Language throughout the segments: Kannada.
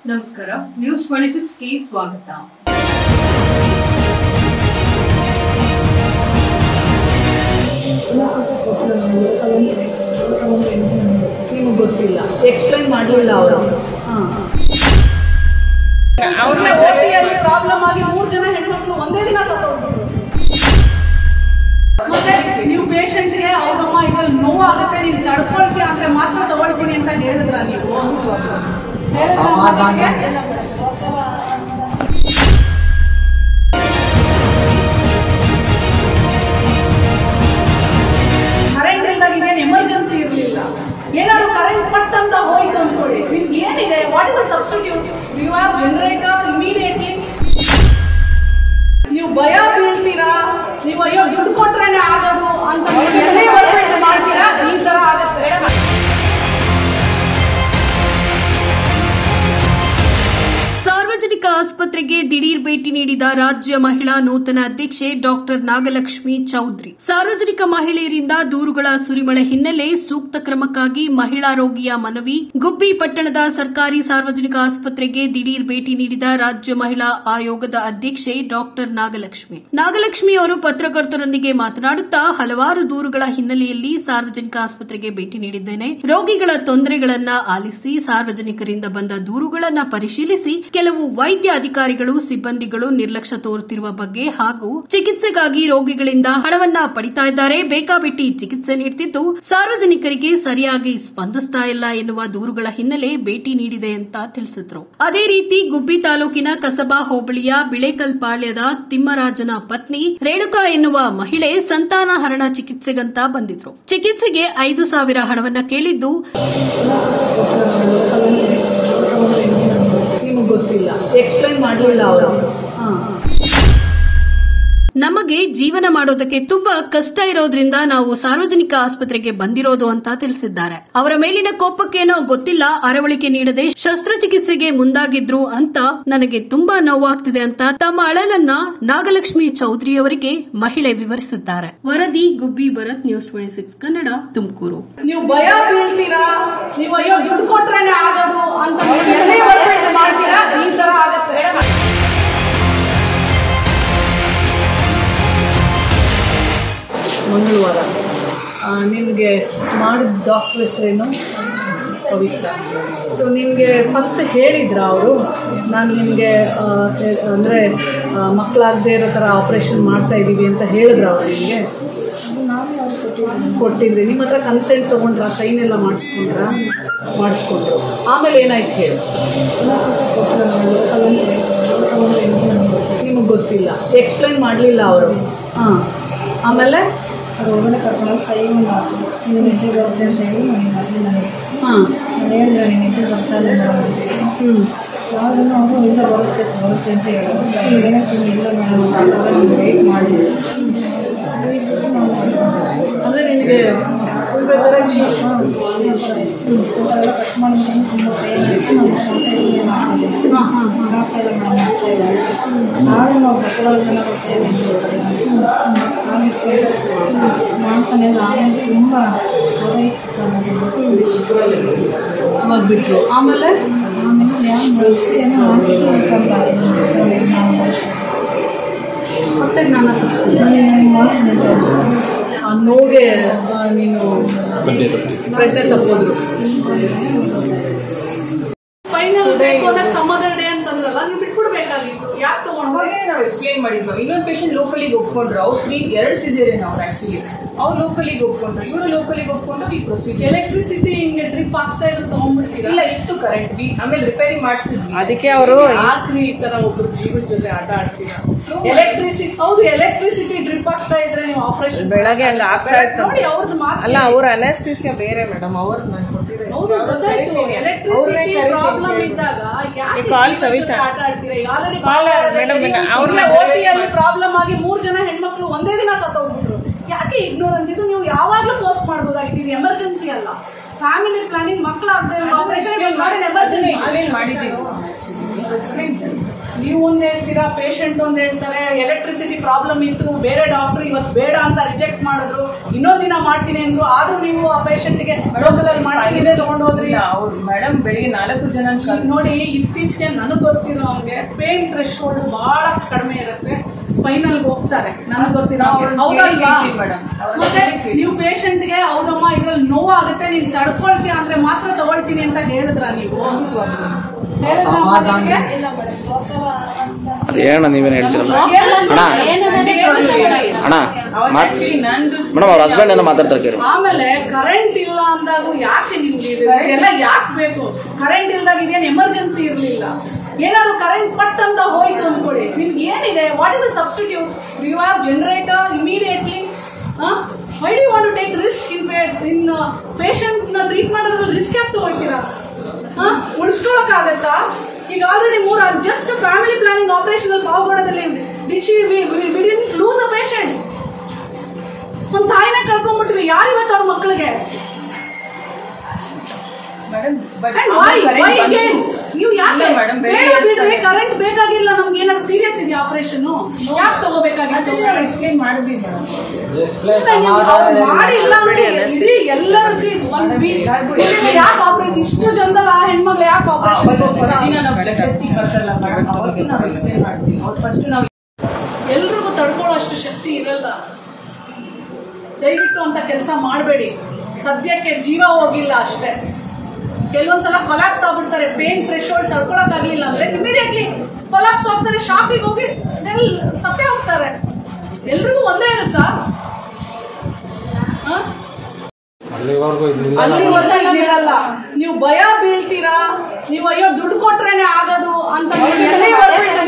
ನಮಸ್ಕಾರ, ನ್ಯೂಸ್ 26ಗೆ ಸ್ವಾಗತ. ನಿಮಗೆ ಗೊತ್ತಿಲ್ಲ, ಎಕ್ಸ್ಪ್ಲೈನ್ ಮಾಡಲಿಲ್ಲ ಅವರು. ಅವ್ರನ್ನ ಓಟಿಯಲ್ಲಿ ಪ್ರಾಬ್ಲಮ್ ಆಗಿ 3 ಜನ ಹೆಣ್ಮಕ್ಳು ಒಂದೇ ದಿನ ಸತ್ತೋಗ್ಬಿಟ್ರು. ಮತ್ತೆ ನೀವು ಪೇಷಂಟ್ಗೆ ಹೌದಮ್ಮ ಇದ್ರಲ್ಲಿ ನೋವಾಗುತ್ತೆ, ನೀನು ತಡ್ಕೊಳ್ತೀಯ ಅಂದ್ರೆ ಮಾತ್ರ ತಗೊಳ್ತೀನಿ ಅಂತ ಹೇಳಿದ್ರ ನೀವು? ಕರೆಂಟ್ ಇಲ್ದಾಗ ಇನ್ನೇನು ಎಮರ್ಜೆನ್ಸಿ ಇರಲಿಲ್ಲ. ಏನಾದ್ರು ಕರೆಂಟ್ ಪಟ್ ಅಂತ ಹೋಯ್ತು ಅಂದ್ಕೊಳ್ಳಿ, ನಿಮ್ಗೆ ಏನಿದೆ? What is a substitute? You have generator immediately. ನೀವು ಭಯ ಬೀಳ್ತೀರಾ, ನೀವು ಅಯ್ಯೋ ದುಡ್ಡು ಕೊಟ್ರೇನೆ ಆಗೋದು ಅಂತ ಎಲ್ಲಿವರೆಗೂ ಇದು ಮಾಡ್ತೀರಾ? ಈ ತರ ಆಗುತ್ತೆ. ಸಾರ್ವಜನಿಕ ಆಸ್ಪತ್ರೆಗೆ ದಿಢೀರ್ ಭೇಟಿ ನೀಡಿದ ರಾಜ್ಯ ಮಹಿಳಾ ನೂತನ ಅಧ್ಯಕ್ಷೆ ಡಾಕ್ಟರ್ ನಾಗಲಕ್ಷ್ಮಿ ಚೌಧರಿ. ಸಾರ್ವಜನಿಕ ಮಹಿಳೆಯರಿಂದ ದೂರುಗಳ ಸುರಿಮಳೆ ಹಿನ್ನೆಲೆ ಸೂಕ್ತ ಕ್ರಮಕ್ಕಾಗಿ ಮಹಿಳಾ ರೋಗಿಯ ಮನವಿ. ಗುಬ್ಬಿ ಪಟ್ಟಣದ ಸರ್ಕಾರಿ ಸಾರ್ವಜನಿಕ ಆಸ್ಪತ್ರೆಗೆ ದಿಢೀರ್ ಭೇಟಿ ನೀಡಿದ ರಾಜ್ಯ ಮಹಿಳಾ ಆಯೋಗದ ಅಧ್ಯಕ್ಷೆ ಡಾಕ್ಟರ್ ನಾಗಲಕ್ಷ್ಮಿ ಅವರು ಪತ್ರಕರ್ತರೊಂದಿಗೆ ಮಾತನಾಡುತ್ತಾ, ಹಲವಾರು ದೂರುಗಳ ಹಿನ್ನೆಲೆಯಲ್ಲಿ ಸಾರ್ವಜನಿಕ ಆಸ್ಪತ್ರೆಗೆ ಭೇಟಿ ನೀಡಿದ್ದೇನೆ. ರೋಗಿಗಳ ತೊಂದರೆಗಳನ್ನ ಆಲಿಸಿ, ಸಾರ್ವಜನಿಕರಿಂದ ಬಂದ ದೂರುಗಳನ್ನ ಪರಿಶೀಲಿಸಿ, ಕೆಲವು ವೈದ್ಯ ಅಧಿಕಾರಿಗಳು ಸಿಬ್ಬಂದಿಗಳು ನಿರ್ಲಕ್ಷ್ಯ ತೋರುತ್ತಿರುವ ಬಗ್ಗೆ ಹಾಗೂ ಚಿಕಿತ್ಸೆಗಾಗಿ ರೋಗಿಗಳಿಂದ ಹಣವನ್ನ ಪಡಿತಾ ಇದ್ದಾರೆ, ಬೇಕಾಬಿಟ್ಟಿ ಚಿಕಿತ್ಸೆ ನೀಡುತ್ತಿದ್ದು ಸಾರ್ವಜನಿಕರಿಗೆ ಸರಿಯಾಗಿ ಸ್ಪಂದಿಸ್ತಾ ಇಲ್ಲ ಎನ್ನುವ ದೂರುಗಳ ಹಿನ್ನೆಲೆ ಭೇಟಿ ನೀಡಿದೆ ಅಂತ ತಿಳಿಸಿದ್ರು. ಅದೇ ರೀತಿ ಗುಬ್ಬಿ ತಾಲೂಕಿನ ಕಸಬಾ ಹೋಬಳಿಯ ಬಿಳೇಕಲ್ಪಾಳ್ಯದ ತಿಮ್ಮರಾಜನ ಪತ್ನಿ ರೇಣುಕಾ ಎನ್ನುವ ಮಹಿಳೆ ಸಂತಾನಹರಣ ಚಿಕಿತ್ಸೆಗಂತ ಬಂದಿದ್ರು. ಚಿಕಿತ್ಸೆಗೆ 5,000 ಹಣವನ್ನ ಕೇಳಿದ್ದು ಗೊತ್ತಿಲ್ಲ, ಎಕ್ಸ್ಪ್ಲೈನ್ ಮಾಡಲಿಲ್ಲ ಅವರು. ನಮಗೆ ಜೀವನ ಮಾಡೋದಕ್ಕೆ ತುಂಬಾ ಕಷ್ಟ ಇರೋದ್ರಿಂದ ನಾವು ಸಾರ್ವಜನಿಕ ಆಸ್ಪತ್ರೆಗೆ ಬಂದಿರೋದು ಅಂತ ತಿಳಿಸಿದ್ದಾರೆ. ಅವರ ಮೇಲಿನ ಕೋಪಕ್ಕೇನೋ ಗೊತ್ತಿಲ್ಲ, ಅರವಳಿಕೆ ನೀಡದೆ ಶಸ್ತ್ರಚಿಕಿತ್ಸೆಗೆ ಮುಂದಾಗಿದ್ರು ಅಂತ ನನಗೆ ತುಂಬಾ ನೋವಾಗ್ತಿದೆ ಅಂತ ತಮ್ಮ ಅಳಲನ್ನ ನಾಗಲಕ್ಷ್ಮಿ ಚೌಧರಿ ಅವರಿಗೆ ಮಹಿಳೆ ವಿವರಿಸಿದ್ದಾರೆ. ವರದಿ ಗುಬ್ಬಿ ಭರತ್, ನ್ಯೂಸ್ 26 ಕನ್ನಡ, ತುಮಕೂರು. ನೀವು ಭಯ ಬೀಳ್ತೀರಾ, ನೀವು ಅಯ್ಯೋ ದುಡ್ಡು ಕೊಟ್ರೇನೆ ಆಗೋದು ಅಂತ ಎಲ್ಲಿವರೆಗೂ ಇದು ಮಾಡ್ತೀರಾ? ಈ ತರ ಆಗುತ್ತೆ. ಮಂಗಳವಾರ ನಿಮಗೆ ಮಾಡಿದ ಡಾಕ್ಟರ್ ಹೆಸರೇನು? ಪವಿತ್ರ. ಸೊ ನಿಮಗೆ ಫಸ್ಟ್ ಹೇಳಿದ್ರ ಅವರು, ನಾನು ನಿಮಗೆ ಅಂದರೆ ಮಕ್ಕಳಾಗದೇ ಇರೋ ಥರ ಆಪ್ರೇಷನ್ ಮಾಡ್ತಾ ಇದ್ದೀವಿ ಅಂತ ಹೇಳಿದ್ರ ಅವರು ನಿಮಗೆ? ಕೊಟ್ಟಿದ್ರಿ. ನಿಮ್ಮ ಹತ್ರ ಕನ್ಸಲ್ಟ್ ತೊಗೊಂಡ್ರ, ಸೈನ್ ಎಲ್ಲ ಮಾಡಿಸ್ಕೊಂಡ್ರು. ಆಮೇಲೆ ಏನಾಯ್ತು ಹೇಳಿ? ನಿಮಗೆ ಗೊತ್ತಿಲ್ಲ, ಎಕ್ಸ್ಪ್ಲೈನ್ ಮಾಡಲಿಲ್ಲ ಅವರು. ಆಮೇಲೆ ಒಳಗಡೆ ಕರ್ಕೊಂಡು ಕೈ ಒಂದು ಹಾಕಿ ಇದು ನಿದ್ದೆ ಬರುತ್ತೆ ಅಂತ ಹೇಳಿ ಹೇಳಿದ್ರೆ ನಿದ್ದೆ ಬರ್ತಾ ಇಲ್ಲ ಯಾವುದನ್ನು ಅವರು ಇಲ್ಲ ಬರುತ್ತೆ ಅಂತ ಹೇಳೋದು. ಏನಕ್ಕೆ ಇಲ್ಲ ಮೇಡಮ್ ವೇಟ್ ಮಾಡಿದ್ವಿ. ಅಂದರೆ ನಿನಗೆ ಎಲ್ಲ ಕಟ್ ಮಾಡಿದ್ರೆ ತುಂಬ ನಾನು ನಾವು ಬಟ್ಟೆಗಳು ಜನ ಕೊಡ್ತೇವೆ ಮಾಡ್ತಾನೆ. ಆಮೇಲೆ ತುಂಬ ಬಿಟ್ಟರು. ಆಮೇಲೆ ಮತ್ತೆ ನಾನು ನೋಗೆ ನೀನು ಪ್ರಶ್ನೆ ತಪ್ಪೋದ್ರು. ಫೈನಲ್ ಹೋದಾಗ ಸಮಾಧಾನ ಡೇ ಅಂತಂದ್ರಲ್ಲ, ನೀವು ಬಿಟ್ಬಿಡ್ಬೇಕಾಗಿತ್ತು. ಯಾಕೆ ತಗೊಂಡ್ರೆ ನಾವು ಎಕ್ಸ್ಪ್ಲೈನ್ ಮಾಡಿದ್ವಿ. ಇನ್ನೊಂದು ಪೇಷಂಟ್ ಲೋಕಲಿಗೆ ಒಪ್ಕೊಂಡ್ರು, ಅವ್ರು 2 ಸಿಸೇರಿಯನ್ ಅವ್ರು ಆಕ್ಚುಲಿ. ಅವ್ರು ಲೋಕಲಿಗೆ ಒಪ್ಕೊಂಡ್ರು, ಇವರು ಲೋಕಲಿಗೆ ಒಪ್ಕೊಂಡು ಈ ಪ್ರೊಸೀಜರ್. ಎಲೆಕ್ಟ್ರಿಸಿಟಿ ಹಿಂಗೆ ಡ್ರಿಪ್ ಆಗ್ತಾ ಇದ್ರು ತಗೊಂಡ್ಬಿಡ್ತೀರಾ? ಇಲ್ಲ, ಇತ್ತು ಕರೆಂಟ್. ಆಮೇಲೆ ರಿಪೇರಿ ಮಾಡಿಸಿದ್ವಿ. ಅದಕ್ಕೆ ಅವರು ಆಕ್ರಿ ಈ ತರ ಒಬ್ರು ಜೀವದ ಜೊತೆ ಆಟ ಆಡ್ತೀರಾ? ಎಲೆಕ್ಟ್ರಿಸಿಟಿ, ಹೌದು, ಎಲೆಕ್ಟ್ರಿಸಿಟಿ ಡ್ರಿಪ್ ಆಗ್ತಾ ಇದ್ರೆ ನೀವು ಆಪರೇಷನ್ ಬೆಳಗ್ಗೆ ಹಂಗ ಆಗ್ತಾ ಇತ್ತು ನೋಡಿ. ಅವ್ರದ್ದು ಅಲ್ಲ, ಅವ್ರ ಅನೆಸ್ಥಿಸಿಯಾ ಬೇರೆ ಮೇಡಮ್. ಅವ್ರು ನಾನು ಕೊಟ್ಟಿದ್ದೆ. ಎಲೆಕ್ಟ್ರಿಸಿಟಿ ಪ್ರಾಬ್ಲಮ್ ಇದ್ದಾಗ ಕಾಲ್ ಸವಿತಾ ಆಟ ಆಡ್ತೀರಾ? ಅವ್ರನ್ನ ಓಟಿಯಲ್ಲಿ ಪ್ರಾಬ್ಲಮ್ ಆಗಿ 3 ಜನ ಹೆಣ್ಮಕ್ಳು ಒಂದೇ ದಿನ ಸತ್ತೋಗ್ಬಿಟ್ರು. ಯಾಕೆ ಇಗ್ನೋರೆನ್ಸ್ ಇದು? ನೀವು ಯಾವಾಗ್ಲೂ ಪೋಸ್ಟ್ ಮಾಡಬಹುದಾಗಿದ್ದೀರಿ. ಎಮರ್ಜೆನ್ಸಿ ಅಲ್ಲ, ಫ್ಯಾಮಿಲಿ ಪ್ಲಾನಿಂಗ್, ಮಕ್ಕಳಾಗದೆ ಆಪರೇಷನ್ ಮಾಡಿ ಎಮರ್ಜೆನ್ಸಿ ಮಾಡಿದ್ದೀವಿ. ನೀವು ಒಂದು ಹೇಳ್ತೀರಾ, ಪೇಷಂಟ್ ಒಂದು ಹೇಳ್ತಾರೆ, ಎಲೆಕ್ಟ್ರಿಸಿಟಿ ಪ್ರಾಬ್ಲಮ್ ಇತ್ತು, ಬೇರೆ ಡಾಕ್ಟರ್ ಇವತ್ತು ಬೇಡ ಅಂತ ರಿಜೆಕ್ಟ್ ಮಾಡಿದ್ರು, ಇನ್ನೊಂದು ದಿನ ಮಾಡ್ತೀನಿ ಅಂದ್ರು, ಆದ್ರೂ ನೀವು ಆ ಪೇಷಂಟ್ಗೆ ಲೋಕದಲ್ಲಿ ಮಾಡ್ತೀನಿ ತಗೊಂಡೋದ್ರಿ. ಅವ್ರು ಮೇಡಮ್ ಬೆಳಿಗ್ಗೆ 4 ಜನ ನೋಡಿ, ಇತ್ತೀಚೆಗೆ ನನಗೆ ಗೊತ್ತಿರೋ ಅವ್ರಿಗೆ ಪೇನ್ ಥ್ರೆಶೋಲ್ಡ್ ಬಹಳ ಕಡಿಮೆ ಇರುತ್ತೆ, ಸ್ಪೈನಲ್ ಹೋಗ್ತಾರೆ. ನನಗೆ ಗೊತ್ತಿರೋ ಹೌದಲ್ವಾ? ಮತ್ತೆ ನೀವು ಪೇಷಂಟ್ಗೆ ಹೌದಮ್ಮ ಇದ್ರಲ್ಲಿ ನೋವಾಗುತ್ತೆ, ನೀನ್ ತಡ್ಕೊಳ್ತೀಯ ಅಂದ್ರೆ ಮಾತ್ರ ತಗೊಳ್ತೀನಿ ಅಂತ ಹೇಳಿದ್ರ ನೀವು? ಅದೇನ ನೀವೇನು ಹೇಳ್ತೀರಲ್ಲ ಅಣ್ಣ ಮೇಡಮ್ ಅವ್ರ ಹಸ್ಬೆಂಡ್ ಏನೋ ಮಾತಾಡ್ತಾರೆ ಕೇಳಿ. ಆಮೇಲೆ ಕರೆಂಟ್ ಇಲ್ಲ ಅಂದಾಗ ಯಾಕೆ ನಿಮ್ಗೆ ಎಲ್ಲ ಯಾಕೆ ಬೇಕು? ಕರೆಂಟ್ ಇಲ್ದಾಗ ಇದೇನು ಎಮರ್ಜೆನ್ಸಿ ಇರಲಿಲ್ಲ, ಏನಾದ್ರು ಕರೆಂಟ್ ಪಟ್ ಅಂತ ಹೋಯ್ತು ಅಂದ್ಕೊಳ್ಳಿ, ನಿಮ್ಗೆ ಏನಿದೆ? What is a substitute? You have generator immediately. Why do you want to take risk in patient ನ ಟ್ರೀಟ್ ಮಾಡೋದ್ರಲ್ಲಿ ರಿಸ್ಕ್ ಯಾಕೆ ತಗೊಳ್ತೀರಾ? ಉಳಿಸ್ಕೊಳಕ್ಕಾಗತ್ತಾ? ಈಗ already 3 just family planning operation ಪಾವಗಡದಲ್ಲಿ ಲೂಸ್ ಅ ಪೇಷಂಟ್. ಒಂದು ತಾಯಿನ ಕಳ್ಕೊಂಡ್ಬಿಟ್ವಿ, ಯಾರಿವತ್ತು ಅವ್ರ ಮಕ್ಕಳಿಗೆ? ನೀವು ಯಾಕೆ ಬಿಡ್ರಿ? ಕರೆಂಟ್ ಬೇಕಾಗಿಲ್ಲ ನಮ್ಗೆ, ಏನಾದ್ರು ಸೀರಿಯಸ್ ಇದೆಯಾ ಆಪರೇಷನ್? ಯಾಕೆ ತಗೋಬೇಕಾಗಿತ್ತು? ಎಕ್ಸ್ಪ್ಲೇನ್ ಮಾಡಿದ್ವಿ ಮೇಡಮ್. ಮಾಡಿಲ್ಲ ಎಲ್ಲರೂ ಯಾಕೆ ಆಪರೇಷನ್? ಇಷ್ಟು ಜನದಲ್ಲಿ ಆ ಹೆಣ್ಮಕ್ಳು ಯಾಕೆ ಆಪರೇಷನ್? ಎಲ್ರಿಗೂ ತಡ್ಕೊಳ್ಳೋ ಅಷ್ಟು ಶಕ್ತಿ ಇರಲ್ಲ. ದಯವಿಟ್ಟು ಅಂತ ಕೆಲಸ ಮಾಡಬೇಡಿ. ಸದ್ಯಕ್ಕೆ ಜೀವ ಹೋಗಿಲ್ಲ ಅಷ್ಟೇ. ಕೆಲವೊಂದ್ಸಲ ಕೊಲಾಪ್ಸ್ ಆಗ್ಬಿಡ್ತಾರೆ. ಪೇನ್ ಥ್ರೆಶೋಲ್ಡ್ ತಡ್ಕೊಳಕ್ಕಾಗ್ಲಿಲ್ಲ ಅಂದ್ರೆ ಇಮಿಡಿಯೇಟ್ಲಿ ಕೊಲಾಪ್ಸ್ ಆಗ್ತಾರೆ, ಶಾಪಿಗೆ ಹೋಗಿ ಸತ್ತೇ ಹೋಗ್ತಾರೆ. ಎಲ್ರಿಗೂ ಒಂದೇ ಇರುತ್ತಾ? ಅಲ್ಲಿವರೆಗೂ ಇದಿರಲ್ಲ. ನೀವು ಭಯ ಬೀಳ್ತೀರಾ, ನೀವು ಅಯ್ಯೋ ದುಡ್ಡು ಕೊಟ್ರೇನೆ ಆಗೋದು ಅಂತ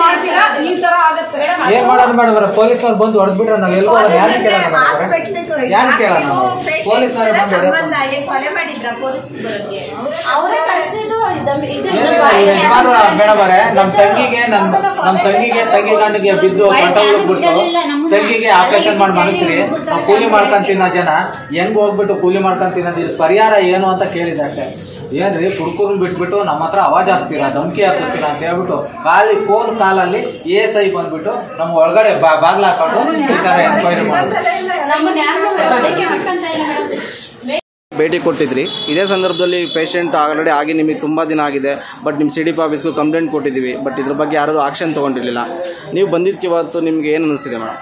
ಮಾಡ್ತೀರಾ, ಈ ತರ ಆಗತ್ತೆ. ಏನ್ ಮಾಡೋದು ಮೇಡಮ್? ಪೊಲೀಸ್ನವ್ರು ಬಂದು ಹೊಡೆದ್ಬಿಟ್ರೆ ನಾವ್ ಎಲ್ಗೂ ಯಾರು ಕೇಳೋಣ? ಯಾರು ಕೇಳೋಣ? ಪೊಲೀಸ್ನವ್ರು ಕೊಲೆ ಮಾಡಿದ್ರ ಪೊಲೀಸ್ ಮೇಡಮ್ ಅವರೇ, ನಮ್ ತಂಗಿಗೆ ತಂಗಿ ಗಂಡಿಗೆ ಬಿದ್ದು ಕಂಟ ಉಳ್ಬಿಟ್ಟು ತಂಗಿಗೆ ಆಪರೇಷನ್ ಮಾಡಿ ಮನಸ್ರಿ ನಾವು ಕೂಲಿ ಮಾಡ್ಕೊಂತಿನ ಜನ ಹೆಂಗ್ ಹೋಗ್ಬಿಟ್ಟು ಕೂಲಿ ಮಾಡ್ಕೊಂತಿನ ಪರಿಹಾರ ಏನು ಅಂತ ಕೇಳಿದೆ ಅಷ್ಟೇ. ಏನ್ರಿ ಕುಡ್ಕುರ್ನ್ ಬಿಟ್ಬಿಟ್ಟು ನಮ್ಮ ಹತ್ರ ಅವಾಜ್ ಹಾಕ್ತೀರಾ, ಧಮಕಿ ಹಾಕ್ತೀರಾ ಅಂತ ಹೇಳ್ಬಿಟ್ಟು ಫೋನ್ ಕಾಲಲ್ಲಿ ASI ಬಂದ್ಬಿಟ್ಟು ನಮ್ಮ ಒಳಗಡೆ ಬಾಗ್ಲ ಹಾಕೊಂಡು ಈ ತರ ಎನ್ಕ್ವೈರಿ ಮಾಡೋದು. ಭೇಟಿ ಕೊಟ್ಟಿದ್ರಿ. ಇದೇ ಸಂದರ್ಭದಲ್ಲಿ ಪೇಷಂಟ್ ಆಲ್ರೆಡಿ ಆಗಿ ನಿಮಗೆ ತುಂಬ ದಿನ ಆಗಿದೆ, ಬಟ್ ನಿಮ್ಮ CDP ಆಫೀಸ್ಗೂ ಕಂಪ್ಲೇಂಟ್ ಕೊಟ್ಟಿದ್ದೀವಿ, ಬಟ್ ಇದ್ರ ಬಗ್ಗೆ ಯಾರು ಆಕ್ಷನ್ ತೊಗೊಂಡಿರಲಿಲ್ಲ. ನೀವು ಬಂದಿದ್ದಕ್ಕೆ ಇವತ್ತು ನಿಮಗೆ ಏನು ಅನಿಸ್ತಿದೆ ಮೇಡಮ್?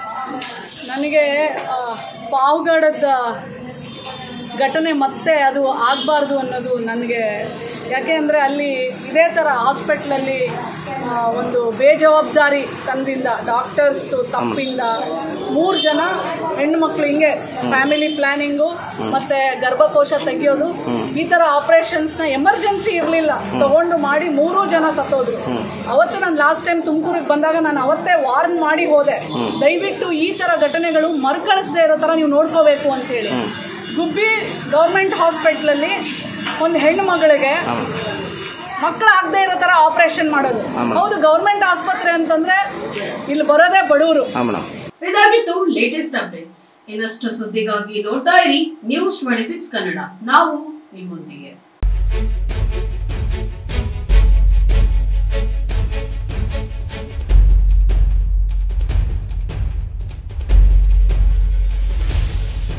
ನನಗೆ ಪಾವಗಡದ ಘಟನೆ ಮತ್ತೆ ಅದು ಆಗಬಾರ್ದು ಅನ್ನೋದು ನನಗೆ. ಯಾಕೆ ಅಂದರೆ ಅಲ್ಲಿ ಇದೇ ಥರ ಹಾಸ್ಪಿಟ್ಲಲ್ಲಿ ಒಂದು ಬೇಜವಾಬ್ದಾರಿ ತಂದಿಂದ, ಡಾಕ್ಟರ್ಸು ತಪ್ಪಿಂದ 3 ಜನ ಹೆಣ್ಣುಮಕ್ಳು ಹಿಂಗೆ ಫ್ಯಾಮಿಲಿ ಪ್ಲ್ಯಾನಿಂಗು ಮತ್ತು ಗರ್ಭಕೋಶ ತೆಗೆಯೋದು, ಈ ಥರ ಆಪ್ರೇಷನ್ಸ್ನ ಎಮರ್ಜೆನ್ಸಿ ಇರಲಿಲ್ಲ ತಗೊಂಡು ಮಾಡಿ 3 ಜನ ಸತ್ತೋದ್ರು. ಅವತ್ತು ನಾನು ಲಾಸ್ಟ್ ಟೈಮ್ ತುಮಕೂರಿಗೆ ಬಂದಾಗ ನಾನು ಅವತ್ತೇ ವಾರ್ನ್ ಮಾಡಿ ಹೋದೆ, ದಯವಿಟ್ಟು ಈ ಥರ ಘಟನೆಗಳು ಮರುಕಳಿಸದೇ ಇರೋ ಥರ ನೀವು ನೋಡ್ಕೋಬೇಕು ಅಂತೇಳಿ. ಗುಬ್ಬಿ ಗೌರ್ಮೆಂಟ್ ಹಾಸ್ಪಿಟ್ಲಲ್ಲಿ ಒಂದು ಹೆಣ್ಣು ಮಗಳಿಗೆ ಮಕ್ಕಳಾಗದೇ ಇರೋ ಥರ ಆಪರೇಷನ್ ಮಾಡೋದು. ಹೌದು, ಗೌರ್ಮೆಂಟ್ ಆಸ್ಪತ್ರೆ ಅಂತಂದ್ರೆ ಇಲ್ಲಿ ಬರೋದೇ ಬಡವರು. ಇದಾಗಿತ್ತು ಲೇಟೆಸ್ಟ್ ಅಪ್ಡೇಟ್ಸ್. ಇನ್ನಷ್ಟು ಸುದ್ದಿಗಾಗಿ ನೋಡ್ತಾ ಇರಿ News 26 ಕನ್ನಡ. ನಾವು ನಿಮ್ಮೊಂದಿಗೆ.